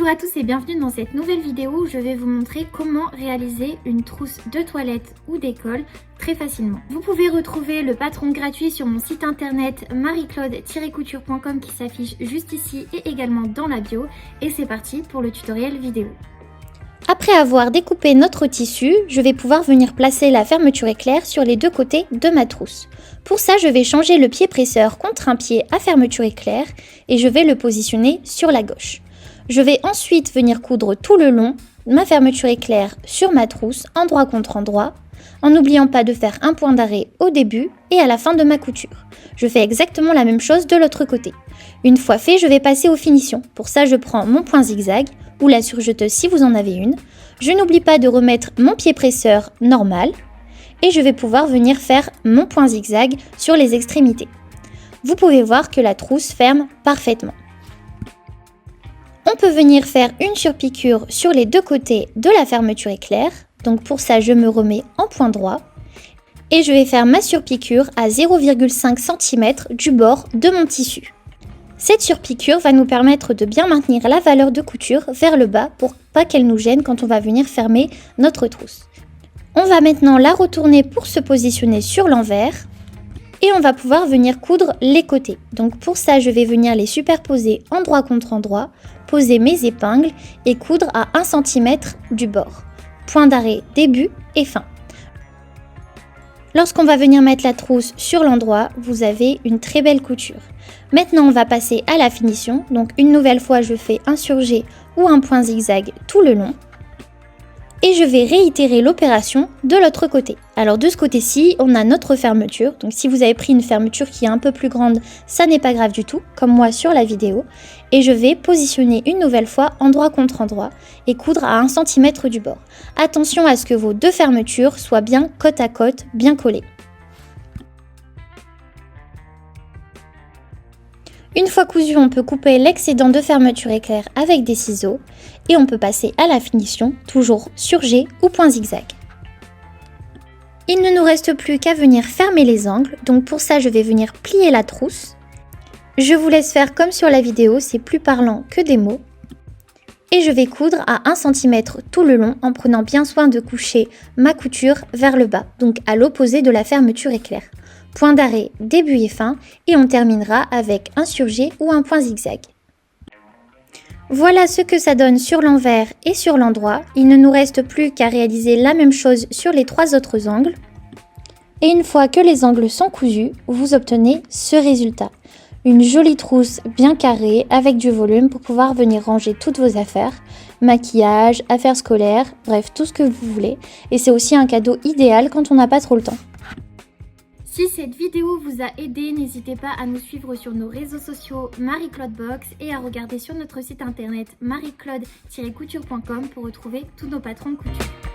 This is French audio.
Bonjour à tous et bienvenue dans cette nouvelle vidéo où je vais vous montrer comment réaliser une trousse de toilette ou d'école très facilement. Vous pouvez retrouver le patron gratuit sur mon site internet marieclaude-couture.com qui s'affiche juste ici et également dans la bio. Et c'est parti pour le tutoriel vidéo. Après avoir découpé notre tissu, je vais pouvoir venir placer la fermeture éclair sur les deux côtés de ma trousse. Pour ça, je vais changer le pied presseur contre un pied à fermeture éclair et je vais le positionner sur la gauche. Je vais ensuite venir coudre tout le long ma fermeture éclair sur ma trousse, endroit contre endroit, en n'oubliant pas de faire un point d'arrêt au début et à la fin de ma couture. Je fais exactement la même chose de l'autre côté. Une fois fait, je vais passer aux finitions. Pour ça, je prends mon point zigzag ou la surjeteuse si vous en avez une. Je n'oublie pas de remettre mon pied presseur normal et je vais pouvoir venir faire mon point zigzag sur les extrémités. Vous pouvez voir que la trousse ferme parfaitement. On peut venir faire une surpiqûre sur les deux côtés de la fermeture éclair. Donc pour ça, je me remets en point droit et je vais faire ma surpiqûre à 0,5 cm du bord de mon tissu. Cette surpiqûre va nous permettre de bien maintenir la valeur de couture vers le bas pour pas qu'elle nous gêne quand on va venir fermer notre trousse. On va maintenant la retourner pour se positionner sur l'envers et on va pouvoir venir coudre les côtés. Donc pour ça, je vais venir les superposer endroit contre endroit, poser mes épingles et coudre à 1 cm du bord. Point d'arrêt début et fin. Lorsqu'on va venir mettre la trousse sur l'endroit, vous avez une très belle couture. Maintenant, on va passer à la finition. Donc une nouvelle fois, je fais un surjet ou un point zigzag tout le long. Et je vais réitérer l'opération de l'autre côté. Alors de ce côté-ci, on a notre fermeture. Donc si vous avez pris une fermeture qui est un peu plus grande, ça n'est pas grave du tout, comme moi sur la vidéo. Et je vais positionner une nouvelle fois endroit contre endroit et coudre à 1 cm du bord. Attention à ce que vos deux fermetures soient bien côte à côte, bien collées. Une fois cousu, on peut couper l'excédent de fermeture éclair avec des ciseaux et on peut passer à la finition, toujours surjet ou point zigzag. Il ne nous reste plus qu'à venir fermer les angles, donc pour ça je vais venir plier la trousse. Je vous laisse faire comme sur la vidéo, c'est plus parlant que des mots. Et je vais coudre à 1 cm tout le long en prenant bien soin de coucher ma couture vers le bas, donc à l'opposé de la fermeture éclair. Point d'arrêt, début et fin, et on terminera avec un surjet ou un point zigzag. Voilà ce que ça donne sur l'envers et sur l'endroit. Il ne nous reste plus qu'à réaliser la même chose sur les trois autres angles. Et une fois que les angles sont cousus, vous obtenez ce résultat. Une jolie trousse bien carrée avec du volume pour pouvoir venir ranger toutes vos affaires, maquillage, affaires scolaires, bref tout ce que vous voulez. Et c'est aussi un cadeau idéal quand on n'a pas trop le temps. Si cette vidéo vous a aidé, n'hésitez pas à nous suivre sur nos réseaux sociaux Marie-Claude Box et à regarder sur notre site internet marieclaude-couture.com pour retrouver tous nos patrons de couture.